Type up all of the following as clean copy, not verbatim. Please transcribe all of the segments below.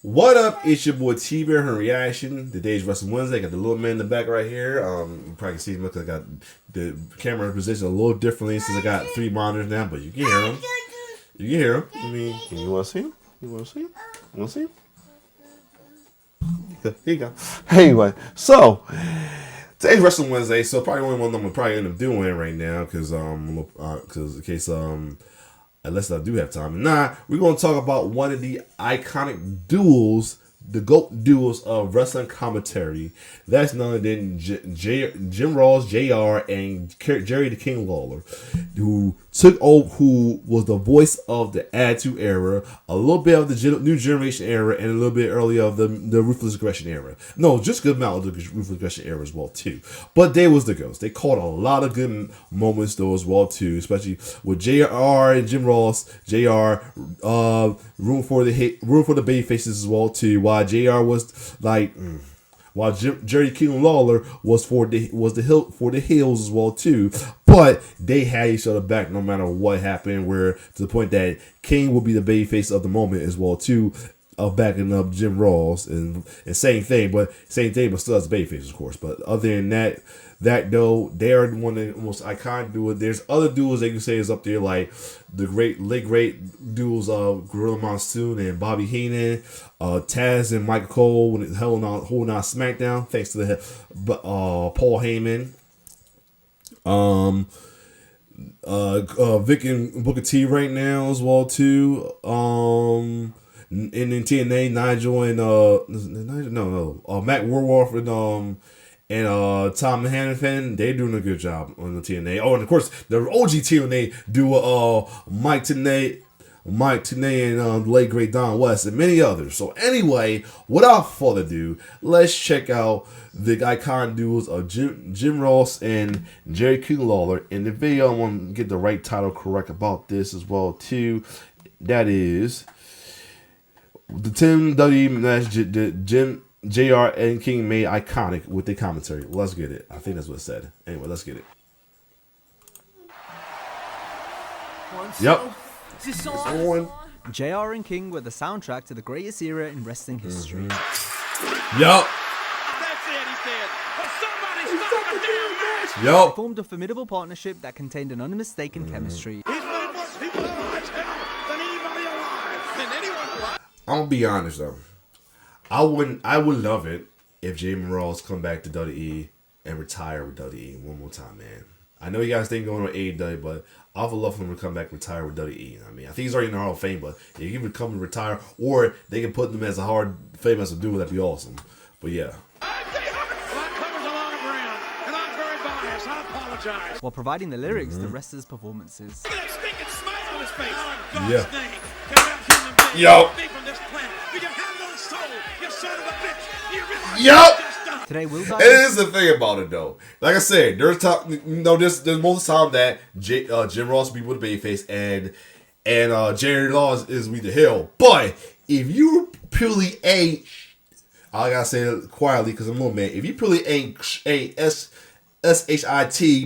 What up? It's your boy T-Bear from Reaction. Today's Wrestling Wednesday. Got the little man in the back right here. You probably can see him because I got the camera position a little differently since I got 3 monitors now, but you can hear him. You can hear him. I mean, you want to see him? You want to see him? You want to see him? Here you go. Anyway, so today's Wrestling Wednesday, so probably only one I'm gonna probably end up doing right now because in case unless I do have time. Nah, we're going to talk about one of the iconic duels, the GOAT duels of wrestling commentary. That's none other than Jim Ross, JR, and Jerry the King Lawler, who took over, who was the voice of the Attitude Era, a little bit of the New Generation Era, and a little bit earlier of the Ruthless Aggression Era. No, just good amount of the Ruthless Aggression Era as well too. But they was the GOATs. They caught a lot of good moments though as well too, especially with JR and Jim Ross. JR room for the baby faces as well too. While JR was like. While Jerry King Lawler was for the heels as well too, but they had each other back no matter what happened. Where to the point that King would be the babyface of the moment as well too, of backing up Jim Ross and same thing, but still as a babyface of course. But other than that though, they are one of the most iconic duos. There's other duos that you can say is up there, like the late great duos of Gorilla Monsoon and Bobby Heenan, Taz and Michael Cole when it's holding on SmackDown, thanks to the Paul Heyman, Vic and Booker T right now as well too. And in TNA, Nigel and Matt Warworth and Tom Hannafin, they're doing a good job on the TNA. Oh, and of course the OG TNA duo, Mike Tenay and the late great Don West and many others. So anyway, without further ado, let's check out the iconic duos of Jim Ross and Jerry King Lawler. In the video, I want to get the right title correct about this as well too. That is the Tim W match. Jim, JR, and King made iconic with the commentary. Let's get it. I think that's what it said. Anyway, let's get it. Yep. It's on. JR and King were the soundtrack to the greatest era in wrestling history. Yep. That's it, he said. Well, somebody stop the damn match! Yep. They formed a formidable partnership that contained an unmistaken chemistry. He's made more people watch hell than anybody alive. Than anyone alive. I'm gonna be honest though. I would love it if Jim Ross come back to WWE and retire with WWE one more time, man. I know you guys think going on AEW, but I would love for him to come back and retire with WWE. I mean, I think he's already in the Hall of Fame, but if he would come and retire, or they can put him as a hard famous to do, that'd be awesome. But yeah. Well, that covers a lot of ground, and I'm very biased. I apologize. While providing the lyrics to wrestlers' performances. Look at that stinking smile on his face. Oh, Yeah. God's name. Can that human being Yo. be from this planet? You can have no soul, you son of a bitch. You realize Yo. what you just done? Today we'll dive It is the thing about it though. Like I said, there's most time that Jim Ross will be with the babyface and Jerry Laws is with the heel. But if you purely ain't, I gotta say it quietly because I'm a little man. If you purely ain't SHIT,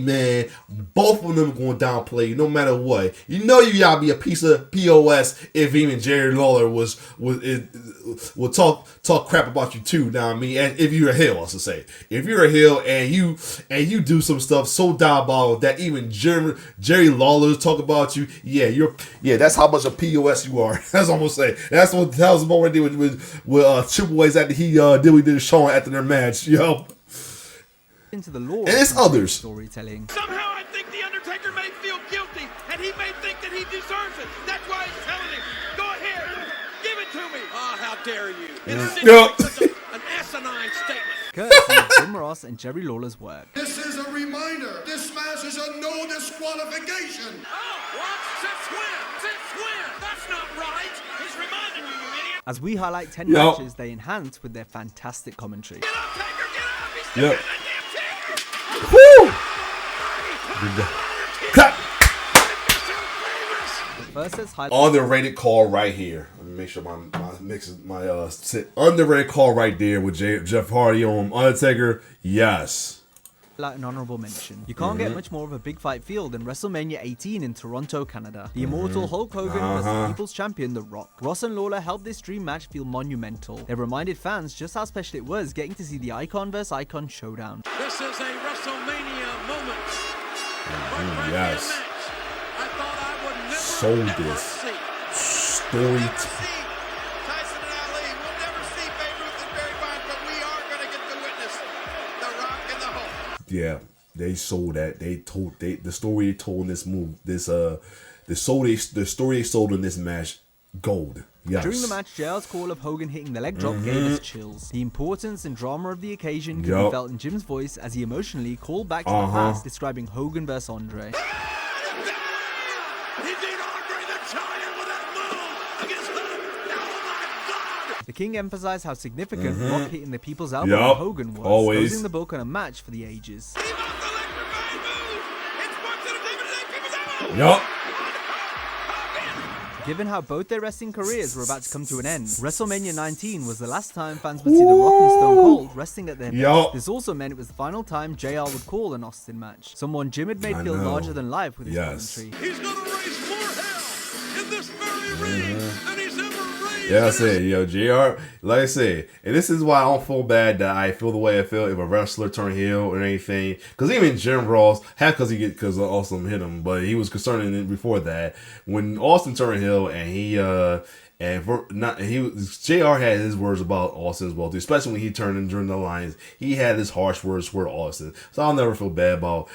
man, both of them are going to downplay you no matter what. You know you gotta be a piece of POS if even Jerry Lawler will talk crap about you too. Now I mean, and if you're a heel, I should say, if you're a heel and you do some stuff so diabolical that even Jerry Lawler talk about you, that's how much of POS you are. That's almost say that's what that was more did with Triple H's after he did a show after their match, yo. into the lore And it's of others. storytelling. Somehow I think The Undertaker may feel guilty, and he may think that he deserves it. That's why he's telling him, go ahead, give it to me. Oh, how dare you. It's such an asinine statement. Courtesy of Jim Ross and Jerry Lawler's work. This is a reminder. This match is a no disqualification. Oh, what? Since when? Since when? That's not right. He's reminding you, you idiot. As we highlight 10 matches they enhance with their fantastic commentary. Get up, Taker, get up! Yep. Woo! Cut. First set's highlight. Underrated call right here. Let me make sure my underrated call right there with Jeff Hardy on Undertaker. Yes. An honorable mention. You can't get much more of a big fight feel than WrestleMania 18 in Toronto, Canada. The immortal Hulk Hogan versus the People's Champion, The Rock. Ross and Lawler helped this dream match feel monumental. They reminded fans just how special it was getting to see the Icon vs. Icon showdown. This is a WrestleMania moment. Yes. I thought I would never Sold ever this. see. Story. Tyson and Ali. We'll never see Babe Ruth and Barry Bonds, but we are going to get to witness The Rock and the Hulk. Yeah, they sold that. They told the story they told in this move. The story they sold in this match. Gold. Yes. During the match, JR's call of Hogan hitting the leg drop gave us chills. The importance and drama of the occasion could be felt in Jim's voice as he emotionally called back to the past, describing Hogan vs. Andre. He beat Andre the Giant with that move against Hook. Oh my God! The King emphasized how significant Rock hitting the People's Elbow on Hogan was, closing the book on a match for the ages. He lost the electrifying move. It's Sports Entertainment Today, People's Elbow. Yup. Given how both their wrestling careers were about to come to an end, WrestleMania 19 was the last time fans would see The Rock and Stone Cold wrestling at their best. This also meant it was the final time JR would call an Austin match, someone Jim had made feel larger than life with his commentary. He's gonna raise more hell in this very ring than he's ever raised. Yeah, I said, yo, JR, like I said, and this is why I don't feel bad that I feel the way I feel if a wrestler turned heel or anything. Because even Jim Ross, half because Austin hit him, but he was concerned in it before that. When Austin turned heel and JR had his words about Austin as well too, especially when he turned in during the Alliance. He had his harsh words for Austin, so I'll never feel bad about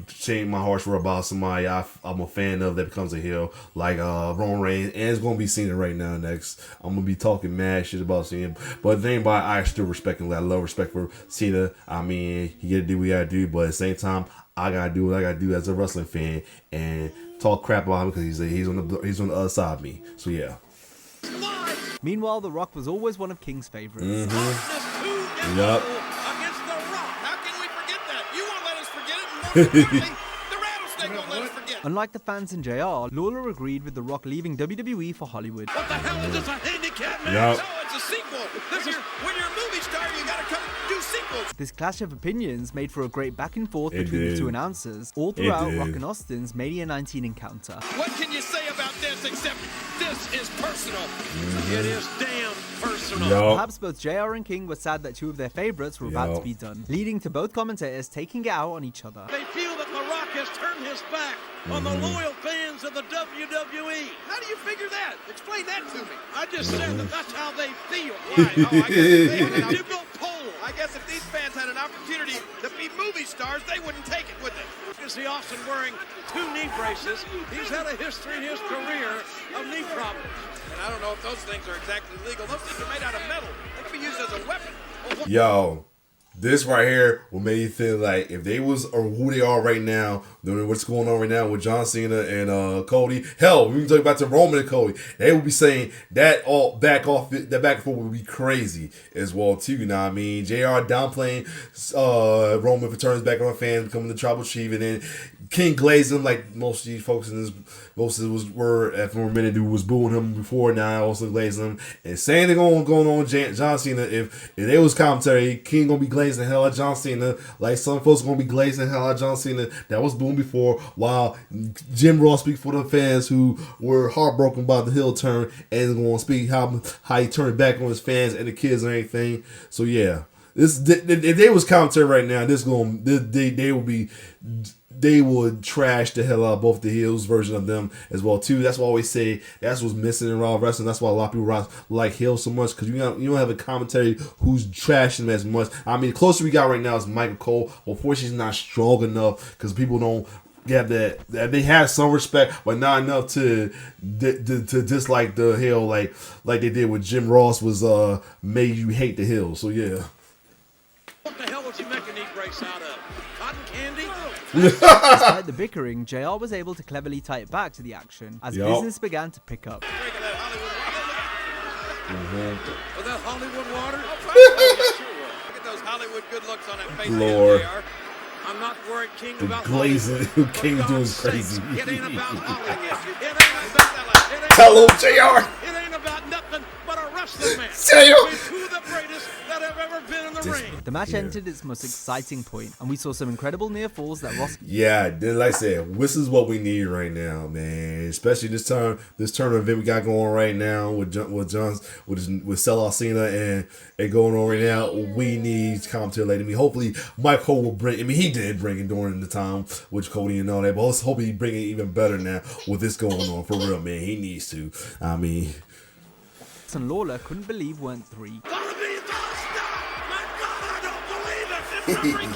saying my harsh word about somebody I'm a fan of that becomes a heel like Roman Reigns, and it's gonna be Cena right now. Next, I'm gonna be talking mad shit about Cena, but the thing about it, I still respect him. I love respect for Cena. I mean, he gotta do what he gotta do, but at the same time, I gotta do what I gotta do as a wrestling fan and talk crap about him because he's on the other side of me. So yeah. Meanwhile, The Rock was always one of King's favorites. Yup. Against The Rock. How can we forget that? You won't let us forget it. And most importantly, the rattlesnake won't let us forget. Unlike the fans in JR, Lawler agreed with The Rock leaving WWE for Hollywood. What the hell is this, a handicap match? Yup. No, it's a sequel. This is when you're a movie star, you gotta come do sequels. This clash of opinions made for a great back and forth between did. the two announcers, all throughout Rock and Austin's Mania 19 encounter. What can you say about this except this is personal? It is damn personal. Perhaps both JR and King were sad that two of their favorites were about to be done, leading to both commentators taking it out on each other. They feel that The Rock has turned his back on the loyal fans of the WWE. How do you figure that? Explain that to me. I just said that that's how they feel. Right. Oh, I guess You go poll. I guess if these fans had an opportunity to be movie stars, they wouldn't take it, would they? You see Austin wearing 2 knee braces. He's had a history in his career of knee problems. And I don't know if those things are exactly legal. Those things are made out of metal. They can be used as a weapon. Yo, this right here will make you feel like if they was or who they are right now, doing what's going on right now with John Cena and Cody. Hell, we can talk about to Roman and Cody. They would be saying that back and forth would be crazy as well too. You know what I mean? JR downplaying Roman for turns back on fans, becoming the tribal chief, and then King glazed him like most of these folks in this. Most of it were for a minute who was booing him before. Now also glazing him and saying they're going on with John Cena. If they was commentary, King gonna be glazing the hell out of John Cena, like some folks gonna be glazing the hell out of John Cena that was booing before. While Jim Ross speak for the fans who were heartbroken by the heel turn and gonna speak how he turned back on his fans and the kids and everything. So yeah, if they was commentary right now, they would trash the hell out of both the heels version of them as well too. That's why I always say that's what's missing in Raw wrestling. That's why a lot of people like heels so much, because you don't have a commentary who's trashing them as much. I mean, the closer we got right now is Michael Cole. Unfortunately, he's not strong enough because people don't have that. They have some respect, but not enough to dislike the heel like they did with Jim Ross was made you hate the heel. So yeah. What the hell was he making knee brace out of? Cotton candy? Despite the bickering, JR was able to cleverly tie it back to the action as business began to pick up. Drink of that Hollywood water. With that Hollywood water? Look at those Hollywood good looks on that face. Lord. I'm not worried, King, The about glazing who Hollywood. came For doing God's sakes, crazy. It ain't about Hollywood. It ain't about Tell him, JR. It ain't about nothing but a wrestling match. Tell him. With two of the greatest that have ever been in the ring. The match Yeah. entered its most exciting point, and we saw some incredible near falls that Ross Yeah, then like I said, this is what we need right now, man. Especially this tournament event we got going right now with Sellout Cena and going on right now. We need commentary later. I mean, hopefully Mike Cole will bring. I mean, he did bring it during the time with Cody and all that, but let's hope he bring it even better now with this going on for real, man. He needs to. I mean, and Lawler couldn't believe weren't three. Gonna be the stop! My God, I don't believe it! It's a freaking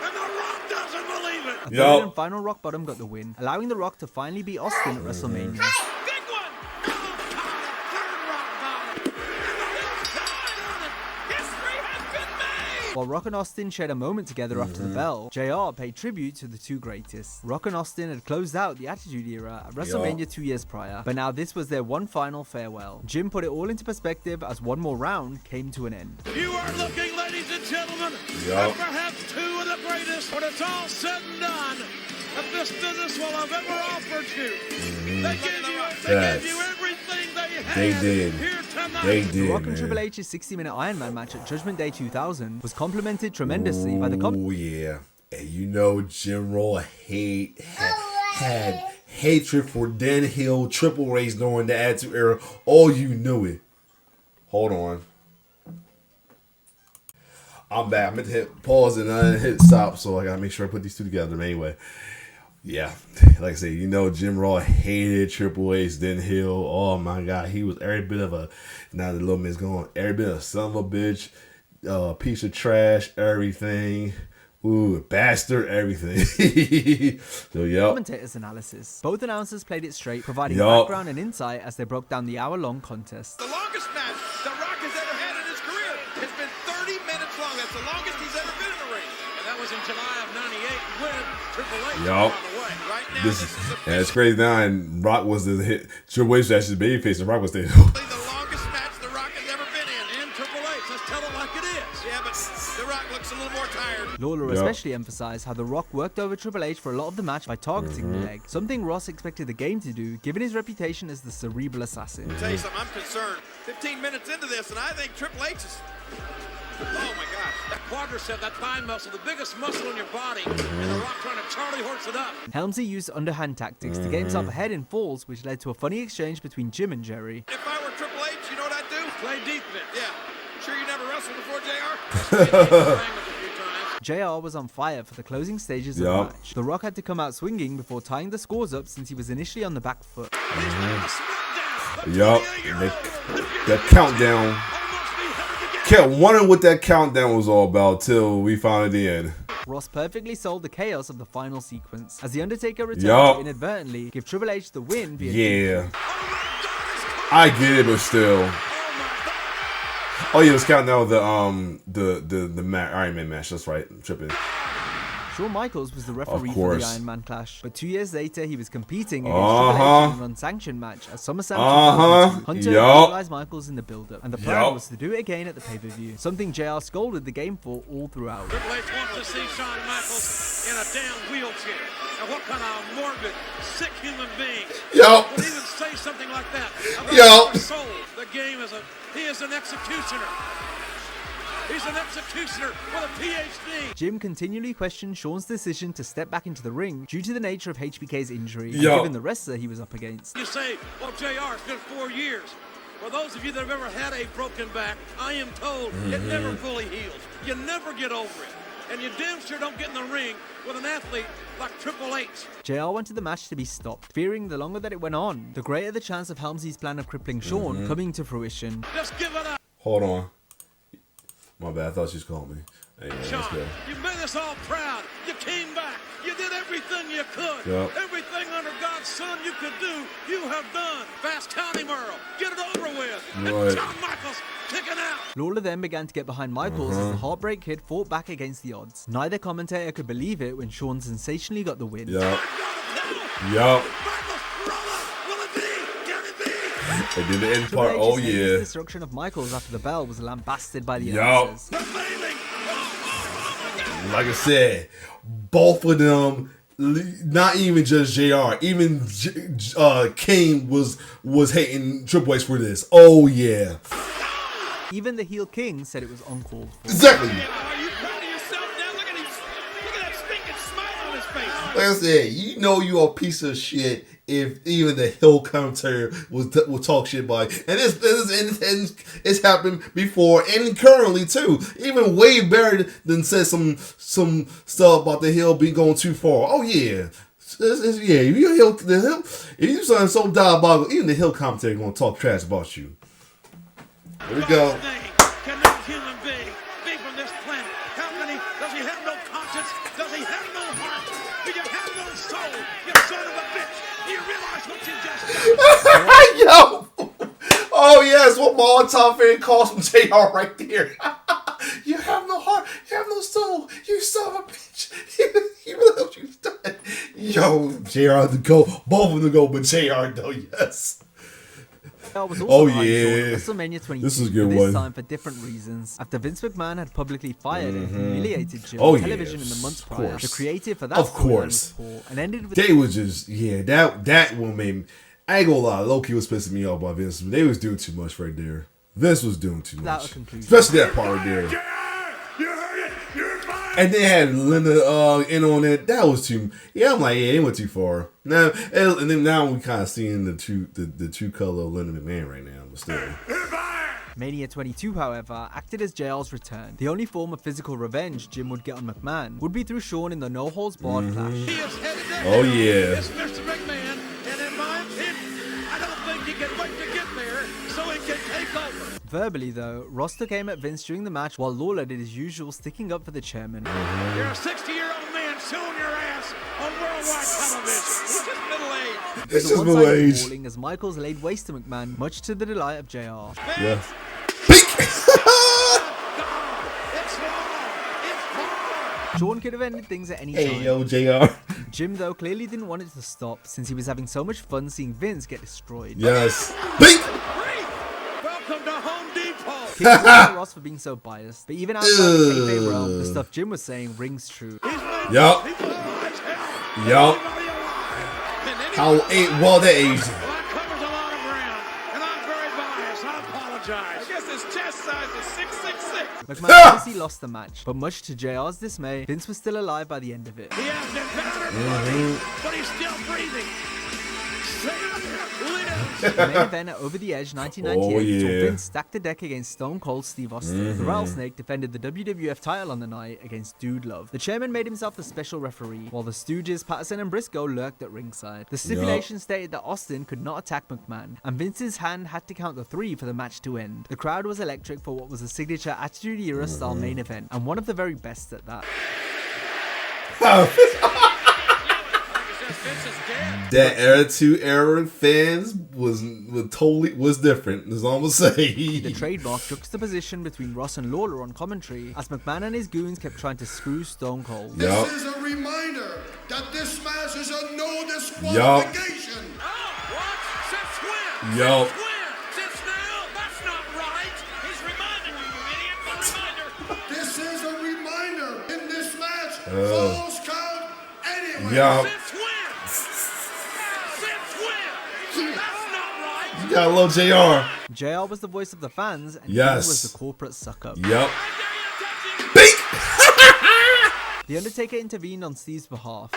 and The Rock doesn't believe it! A third Yup. and final Rock Bottom got the win, allowing The Rock to finally beat Austin at WrestleMania. Big one! Oh, third rock bottom! And the Rock's died on it! History has been made! While Rock and Austin shared a moment together after the bell, JR paid tribute to the two greatest. Rock and Austin had closed out the Attitude Era at WrestleMania 2 years prior, but now this was their one final farewell. Jim put it all into perspective as one more round came to an end. You are looking, ladies and gentlemen, Yup. at perhaps two of the greatest. When it's all said and done, that this business will have ever offered you. They gave you everything they had They did. here tonight. They The did, Rock and man. Triple H's 60-minute Iron Man match at Judgment Day 2000 was complimented tremendously by the Oh yeah, and you know Jim Roll had hatred for Dan Hill, Triple H during the Attitude Era. Oh, you knew it. Hold on. I'm back. I meant to hit pause and I hit stop, so I gotta make sure I put these two together. But anyway, yeah, like I said, you know Jim Roll hated Triple H, Dan Hill. Oh my God, he was every bit of a, now the little man's gone, every bit of son of a bitch, piece of trash, everything. Ooh, bastard, everything. So, yep. commentator's analysis. Both announcers played it straight, providing Yup. background and insight as they broke down the hour-long contest. The longest match The Rock has ever had in his career has been 30 minutes long. That's the longest he's ever been in the ring. And that was in July of '98 when Triple H Yup. was on the way. Right now, This this is, is and it's crazy now, and Rock was the hit. Triple H was actually the babyface, and Rock was the. officially the longest match The Rock has ever been in. And Triple H, let's tell it like it is. Yeah, but The Rock looks a little more tired. Lawler Yup. especially emphasized how The Rock worked over Triple H for a lot of the match by targeting the leg, something Ross expected the game to do, given his reputation as the cerebral assassin. I'll tell you something, I'm concerned. 15 minutes into this, and I think Triple H is. Oh my gosh. That quadricep, that thigh muscle, the biggest muscle in your body, and The Rock trying to Charlie horse it up. Helmsley used underhand tactics to get himself ahead in falls, which led to a funny exchange between Jim and Jerry. If I were Triple H, you know what I'd do? Play defense. Yeah. Sure you never wrestled before, JR? Language a few times. JR was on fire for the closing stages of Yup. the match. The Rock had to come out swinging before tying the scores up since he was initially on the back foot. He's got the smack down. Yup. 28-year-old. The countdown. Almost beheaded to get Kept wondering what that countdown was all about till we found at the end. Ross perfectly sold the chaos of the final sequence, as The Undertaker returned Yup. to inadvertently give Triple H the win via Yeah, Oh, I get it, but still. my God. Oh yeah, it was counting down the Iron Man match. That's right, I'm tripping. Shawn Michaels was the referee for course. the Iron Man clash, but 2 years later he was competing against Uh-huh. Triple H in an unsanctioned match at SummerSlam 2002. Hunter Yup. utilized Michaels in the build-up, and the plan Yup. was to do it again at the pay-per-view, something JR scolded the game for all throughout. Triple H wants to see Shawn Michaels in a damn wheelchair. And what kind of morbid, sick human being Yup. would even say something like that about Yup. our soul? The game is he is an executioner. He's an executioner with a PhD. Jim continually questioned Shawn's decision to step back into the ring due to the nature of HBK's injury, and Yup. given the wrestler he was up against. You say, well, JR, it's been 4 years. For those of you that have ever had a broken back, I am told it never fully heals. You never get over it. And you damn sure don't get in the ring with an athlete like Triple H. JR wanted the match to be stopped, fearing the longer that it went on, the greater the chance of Helmsley's plan of crippling Shawn coming to fruition. Just give it up, Hold on. My bad. I thought she was calling me. Anyway, let's Shawn. go. You made us all proud. You came back. You did everything you could. Yup. Everything under God's son you could do, you have done. Fast count him, Earl. Get it over with. Right. And Shawn Michaels kicking out. Lawler then began to get behind Michaels as the Heartbreak Kid fought back against the odds. Neither commentator could believe it when Shawn sensationally got the win. Yup. No. Yup. Michaels, roll up. Will it be? Can it be? And then the end Triple part. H's Oh heinous yeah. destruction of Michaels after the bell was lambasted by the Yup. announcers. The baby like I said, both of them. Not even just JR, even Kane was hating Triple H for this. Oh yeah. Even the heel King said it was uncalled for. Exactly. Are you proud of yourself now? Look at that stinking smile on his face. Like I said, you know you a piece of shit if even the heel commentator will talk shit about it. And it's happened before and currently too. Even way better than said some stuff about the heel being going too far. Oh yeah. Yeah, if you if you do something so diabolical, even the heel commentator gonna talk trash about you. There we go. Can no human being be from this planet? How can he? Does he have no conscience? Does he have no heart? Do you have no soul? You son of a bitch! Do you realize what you just done? Yo! Oh yes, what my all-time favorite calls from JR right there. You have no heart, you have no soul, you son of a bitch. You realize what you've done. Yo, JR to go, both of them to go, but JR though, yes. Was also Oh behind Shawn yeah, at WrestleMania 22. This is a good this one. time for different reasons. After Vince McMahon had publicly fired and humiliated Jim Oh, on television yes, in the months of prior, course. the creative for that Of storyline course. was poor and ended with They was just that one made me, I ain't gonna lie, low-key was pissing me off by Vince. They was doing too much right there. Vince was doing too without much, a conclusion. especially that part right there. And they had Linda in on it. That was too. Yeah, I'm like, yeah, they went too far. Now, and then now we kind of seeing the true color of Linda McMahon right now, but still. Mania 22, however, acted as JR's return. The only form of physical revenge Jim would get on McMahon would be through Shawn in the no holds barred clash. He is headed to Oh hell. yeah. It's Mr. McMahon, and in my opinion, I don't think he can wait to get there so he can take over. Verbally, though, Ross took aim at Vince during the match while Lawler did his usual sticking up for the chairman. You're a 60-year-old man showing your ass on worldwide television. He's just middle-aged. It's The just one-sided middle-aged. brawling as Michaels laid waste to McMahon, much to the delight of JR. Yeah. It's far. Shawn could have ended things at any time. Hey yo, JR. Jim, though, clearly didn't want it to stop since he was having so much fun seeing Vince get destroyed. Yes. Bink. Welcome to Home Depot. King was on Ross for being so biased, but even outside the kayfabe realm, the stuff Jim was saying rings true. Yup. Yup. How well that aged. Well, that covers a lot of ground, and I'm very biased. I apologize. I guess his chest size is 6'6". McMahon obviously lost the match, but much to JR's dismay, Vince was still alive by the end of it. He has been battered, but he's still breathing. The main event at Over the Edge 1998 Oh, yeah. saw Vince stack the deck against Stone Cold Steve Austin. The Rattlesnake defended the WWF title on the night against Dude Love. The chairman made himself the special referee, while the Stooges, Patterson and Briscoe lurked at ringside. The stipulation stated that Austin could not attack McMahon, and Vince's hand had to count the 3 for the match to end. The crowd was electric for what was a signature Attitude Era style main event, and one of the very best at that. That Attitude Era fans was different. That's all I'm gonna say. The trademark juxtaposition between Ross and Lawler on commentary as McMahon and his goons kept trying to screw Stone Cold. Yup. This is a reminder that this match is a no disqualification. Oh, what? Since when? Yup. Since when? Since now? That's not right. He's reminding you, you idiot. One reminder. This is a reminder. In this match, falls count anyway. Yup. Since when? Since when? That's not right. You got a little JR. JR was the voice of the fans, and Yes. King was the corporate suck-up. Yup. I dare you to touch him. Bink. The Undertaker intervened on Steve's behalf,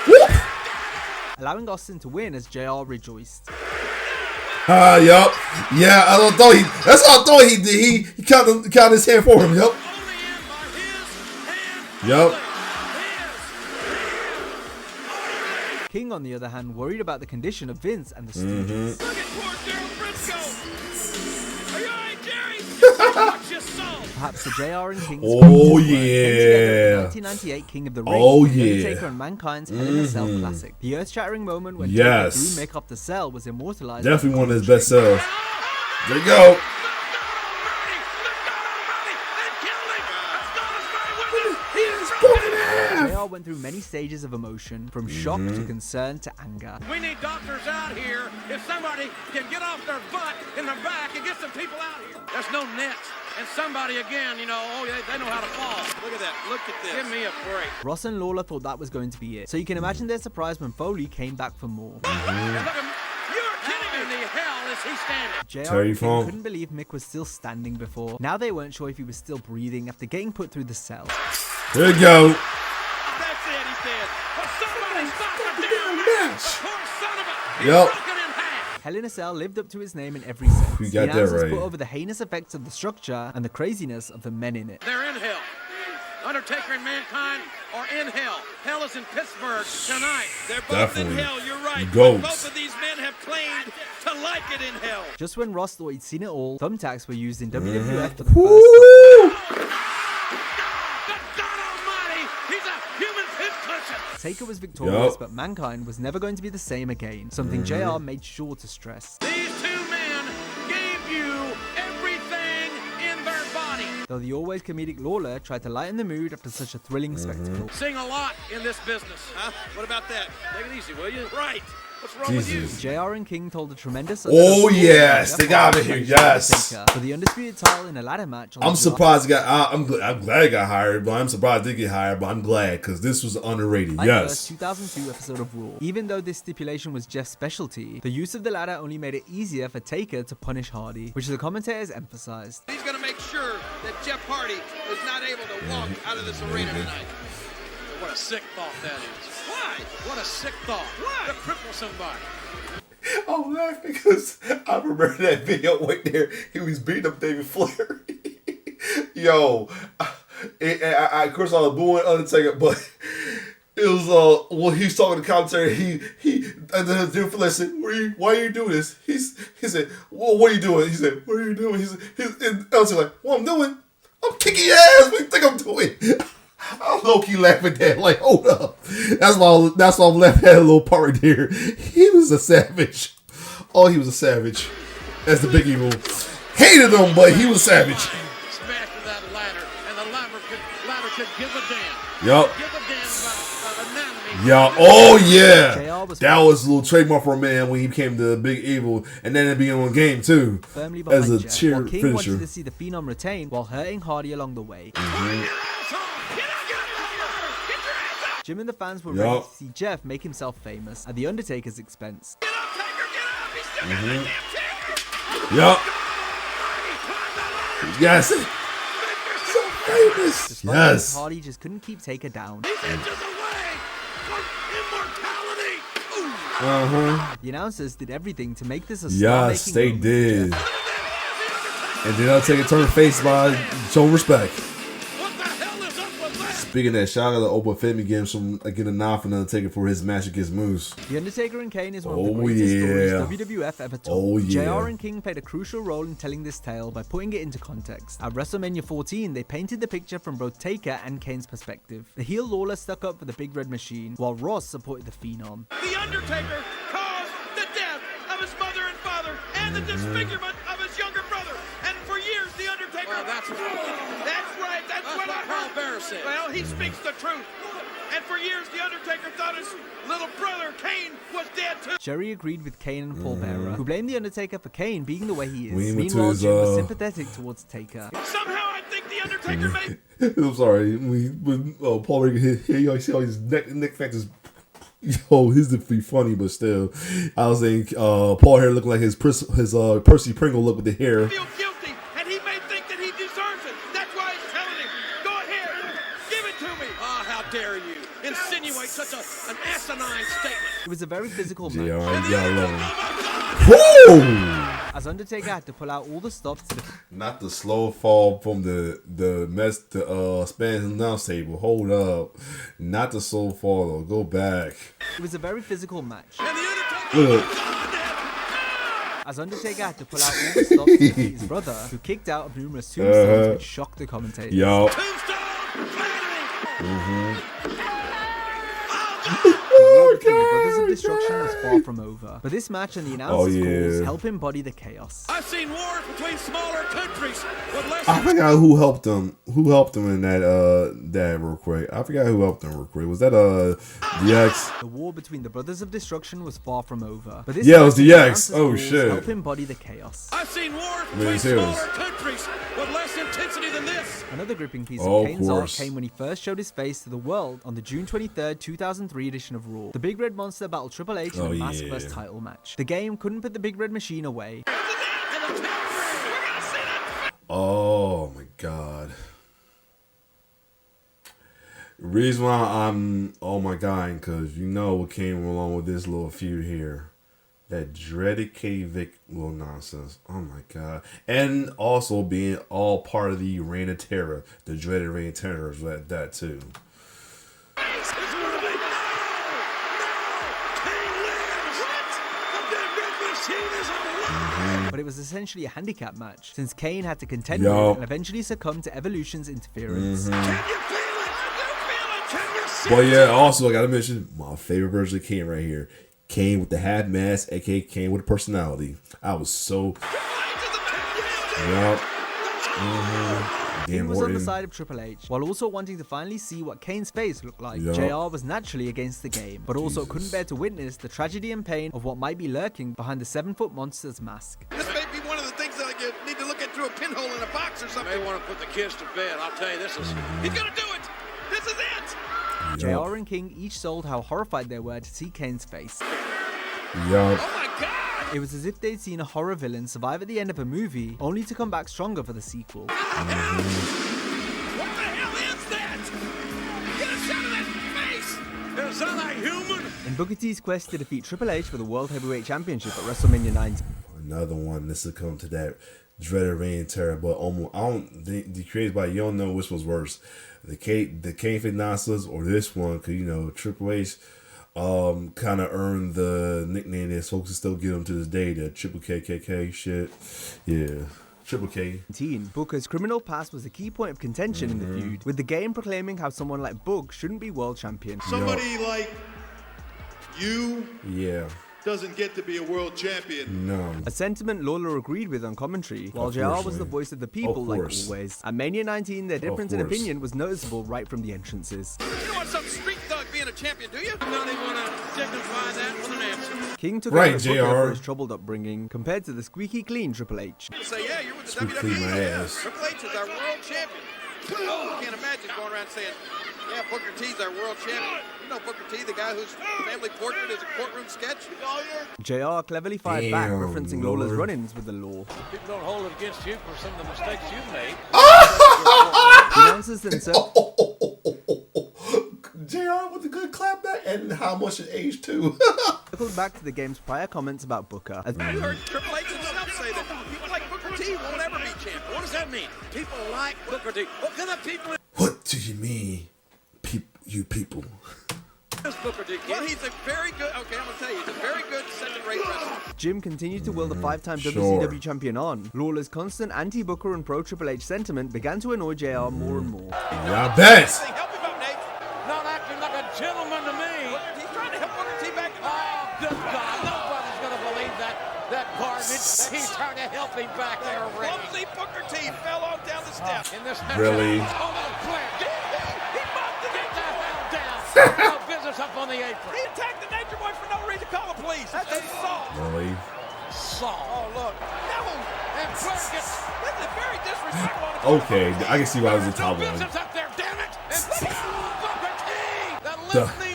Look out. allowing Austin to win as JR rejoiced. Yup. Yeah, I don't thought he. That's what I thought he did. He counted his hand for him. Yup. Only in by his hand. Yup. King, on the other hand, worried about the condition of Vince and the Stooges. Look at poor Daryl Briscoe. Are you alright, Jerry? Watch your soul. Perhaps the JR and King Oh, came together yeah. in the 1998 King of the Ring, Oh, The yeah. Undertaker and Mankind's Hell in a Cell classic. The earth-shattering moment when Yes. Taker threw Mick off the cell was immortalized. Definitely one of his best sells. There you go. JR JR went through many stages of emotion, from shock to concern to anger. We need doctors out here. If somebody can get off their butt in the back and get some people out here. There's no nets. And somebody again, you know, oh, they know how to fall. Look at that. Look at this. Give me a break. Ross and Lawler thought that was going to be it, so you can imagine their surprise when Foley came back for more. You're kidding me. In the hell is he standing? JR and King couldn't believe Mick was still standing before. Now they weren't sure if he was still breathing after getting put through the cell. There you go. That's it, he said. Well, somebody stop the damn match. Poor son of a... Yep. Broken in half. Hell in a Cell lived up to its name in every sense. You got the that announcers right. put over the heinous effects of the structure and the craziness of the men in it. They're in hell. Undertaker and Mankind are in hell. Hell is in Pittsburgh tonight. They're both Definitely. in hell, you're right. Goats. Both of these men have claimed to like it in hell. Just when Ross thought he'd seen it all, thumbtacks were used in WWF for the first time. Good God Almighty, he's a human pincushion. Taker was victorious, Yup. but Mankind was never going to be the same again, something JR made sure to stress. These two men gave you everything in their body. Though the always comedic Lawler tried to lighten the mood after such a thrilling spectacle. Sing a lot in this business, huh? What about that? Take it easy, will you? Right. What's wrong Jesus. with you? JR and King told a tremendous... Oh, yes. They got me here. Yes. For the undisputed title in a ladder match. On I'm the surprised. I'm glad he got hired, but I'm surprised he did get hired. But I'm glad because this was underrated. July Yes. 1st, 2002 episode of Raw. Even though this stipulation was Jeff's specialty, the use of the ladder only made it easier for Taker to punish Hardy, which the commentators emphasized. He's going to make sure that Jeff Hardy is not able to walk out of this arena tonight. What a sick thought that is. Why? What a sick thought. Why? To cripple somebody. I'm laughing because I remember that video right there. He was beating up David Flair. Yo, I of course I was booing Undertaker, but it was when he's talking to commentary. He and then David Flair said, "Why are you doing this?" He said, "Well, what are you doing?" He said, "What are you doing?" And Undertaker's like, "What I'm doing? I'm kicking your ass. What do you think I'm doing?" I'm low-key laughing at that, like, hold up. That's why I'm laughing at a little part right there. He was a savage. Oh, he was a savage. That's the big evil. Hated him, but he was savage. Smashed to that ladder, and the ladder could give a damn. Yup. Give a damn about anatomy. Yeah. Oh, yeah. JR was That was a little trademark for a man when he became the big evil. And then it began on game, too. Firmly behind As a Jeff, cheer while King finisher. wanted to see the Phenom retain while hurting Hardy along the way. Jim and the fans were ready Yup. to see Jeff make himself famous at The Undertaker's expense. Yup. Yes. So famous. Despite Yes. this, Hardy just couldn't keep Taker down. These inches away from immortality. Ooh. Uh-huh. The announcers did everything to make this a Yes, star-making they moment for did. Jeff. And then I'll take a turn face by showing respect. What the hell is up with that? Speaking of that, shout out to Opa Femi getting a nod from Undertaker for his match against Moose. The Undertaker and Kane is one of the Oh, greatest stories yeah. WWF ever told. Oh, yeah. JR and King played a crucial role in telling this tale by putting it into context. At WrestleMania 14, they painted the picture from both Taker and Kane's perspective. The heel Lawler stuck up for the Big Red Machine, while Ross supported the Phenom. The Undertaker caused the death of his mother and father and the disfigurement of his younger brother. And for years, the Undertaker... Well, that's right. That's right. That's what I Paul heard. Bearer said. Well, he speaks the truth. And for years, the Undertaker thought his little brother, Kane, was dead too. Jerry agreed with Kane and Paul Bearer, who blamed the Undertaker for Kane being the way he is. When he went to Meanwhile, his, Jim was sympathetic towards Taker. Somehow, I think the Undertaker made... I'm sorry. When Paul Bearer hit, you see all his neck factors. Yo, his would be funny, but still, I was saying Paul hair looked like his Percy Pringle look with the hair. feel guilty, and he may think that he deserves it. That's why he's telling him, go ahead, give it to me. Oh, how dare you insinuate such an asinine statement. It was a very physical match, Whoa! as Undertaker had to pull out all the stops to Not the slow fall from the Spanish announce table. Hold up. Not the slow fall though. Go back. It was a very physical match, And the Undertaker Look. as Undertaker had to pull out all the stops to defeat his brother, who kicked out of numerous tombstones, which shocked the commentators. Yo. Tombstone flattery. The war between the brothers of Destruction was far from over, but this match and the announcers' calls help embody the chaos. I've seen wars between smaller countries with less. I forgot who helped them. Who helped them in that real quick. I forgot who helped them real quick. Was that DX? The war between the Brothers of Destruction was far from over, but this Yeah, it was match and the DX. announcers' Oh calls shit. help embody the chaos. I've seen wars between smaller countries with less intensity than this. Another gripping piece Oh, of Kane's art course. came when he first showed his face to the world on the June 23rd, 2003 edition of Raw. The Big Red Monster battled Triple H in a mask vs title match. The game couldn't put the Big Red Machine away. Oh my god. Reason why I'm oh my god, because you know what came along with this little feud here. That dreaded K Vic little nonsense. Oh my god. And also being all part of the Reign of Terror. The dreaded Reign of Terror is that too. But it was essentially a handicap match, since Kane had to contend with it and eventually succumb to Evolution's interference. But yeah, also I gotta mention my favorite version of Kane right here. Kane with the half mask, aka Kane with a personality. I was so Kane was on the side of Triple H, while also wanting to finally see what Kane's face looked like. JR was naturally against the game, but also couldn't bear to witness the tragedy and pain of what might be lurking behind the 7-foot monster's mask. This may be one of the things that you need to look at through a pinhole in a box or something. They want to put the kids to bed. I'll tell you, this is. He's gonna do it. This is it. JR and King each sold how horrified they were to see Kane's face. Oh my God! It was as if they'd seen a horror villain survive at the end of a movie, only to come back stronger for the sequel. What the hell is that? Get us out of that face! Is that a human? In Booker T's quest to defeat Triple H for the World Heavyweight Championship at WrestleMania 19. Another one that succumbed to that dreaded Reign of Terror, but almost I don't the created by you don't know which was worse, the Kane Fit nonsense or this one, because you know Triple H kind of earned the nickname that folks still give him to this day, the Triple KKK shit. Yeah, Triple K. Booker's criminal past was a key point of contention in the feud, with the game proclaiming how someone like Book shouldn't be world champion. Somebody like you doesn't get to be a world champion. No. A sentiment Lawler agreed with on commentary, while JR was the voice of the people like always. At Mania 19, their difference in opinion was noticeable right from the entrances. You don't want some street thug being a champion, do you? I'm not even gonna dignify that with an answer. King took out Booker for his troubled upbringing, compared to the squeaky clean Triple H. Say, yeah, you're with the WWE. Triple H is our world champion. Oh, I can't imagine going around saying, yeah, Booker T's our world champion. You know Booker T, the guy whose family portrait is a courtroom sketch? JR cleverly fired back, referencing Lawler's run-ins with the law. People don't hold it against you for some of the mistakes you've made. The announcers then said, JR with a good clap back, and how much it aged too. circled back to the game's prior comments about Booker. As You heard Triple H himself say that people like Booker T won't ever be champion. What does that mean? People like Booker T. What kind of people What do you mean, you people? is Booker T? Well, he's a very good, okay, I'm going to tell you, he's a very good second-rate wrestler. Jim continued to will the 5-time WCW champion on. Lawler's constant anti-Booker and pro-Triple H sentiment began to annoy JR more and more. Yeah, I bet. Help him out, Nate. Not acting like a gentleman to me. He's trying to help Booker T back in the ring. Oh, good God. Nobody's going to believe that garbage. He's trying to help him back there, Ray. Clumsy Booker T fell on down the steps. In this Really? Oh, no, Flair. He bumped the Get the hell down. No business up on the apron. He attacked the Nature Boy for no reason. Call the police. That's assault. Really? Saw. Oh, look. No. And Flair gets... This is very disrespectful on the Okay, I can see why it was the top no one. business up there, damn it.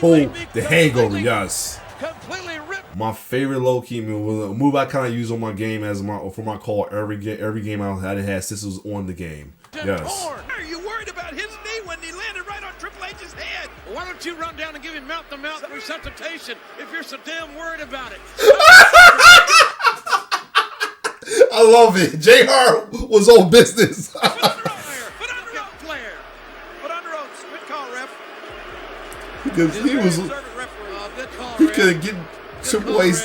And Booker T. The hangover, yes. Completely ripped. My favorite low key move, a move I kind of use on my game as for my call every game I had since it was on the game. Yes. Are you worried about his knee when he landed right on Triple H's head? Why don't you run down and give him mouth-to-mouth resuscitation if you're so damn worried about it? I love it. JR was on business. Put under oath, Flair. Put under oath. Good call, ref. Because he was, he couldn't get Triple H.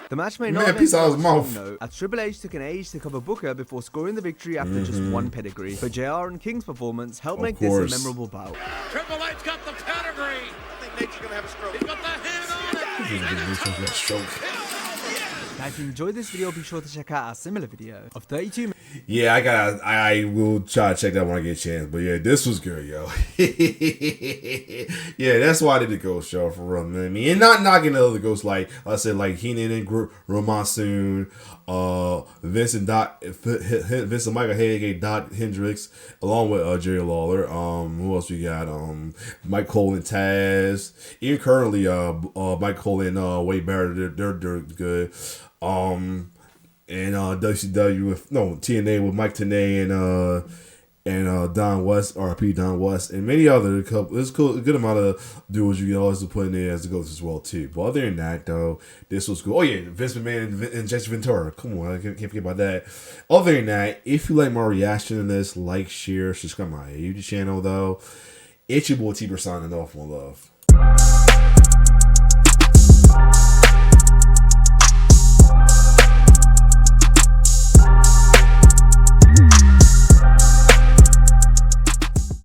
The match may not have piece out of his mouth. note, as Triple H took an age to cover Booker before scoring the victory after just one pedigree. But JR and King's performance helped make this a memorable bout. Triple H got the pedigree. I think Nate's going to have a stroke. He's got the hand on it. Now, if you enjoyed this video, be sure to check out our similar video of 32 minutes. Yeah, I will try to check that when I get a chance. But yeah, this was good, yo. Yeah, that's why I did the ghost show for real, man. I mean, and not knocking the other ghosts, like I said, like Heenan and Monsoon, Vincent Michael Hayek, Doc Hendricks, along with Jerry Lawler. Who else we got? Mike Cole and Taz. Even currently, Mike Cole and Wade Barrett, they're good. And WCW with TNA with Mike Tenay and Don West, RP Don West, and many other couple. There's a good amount of dudes you can always put in there as the ghosts as well too. But other than that, though, this was cool. Oh yeah, Vince McMahon and Jesse Ventura. Come on, I can't forget about that. Other than that, if you like my reaction to this, like, share, subscribe to my YouTube channel. Though, it's your boy T-Ber signing off. One love.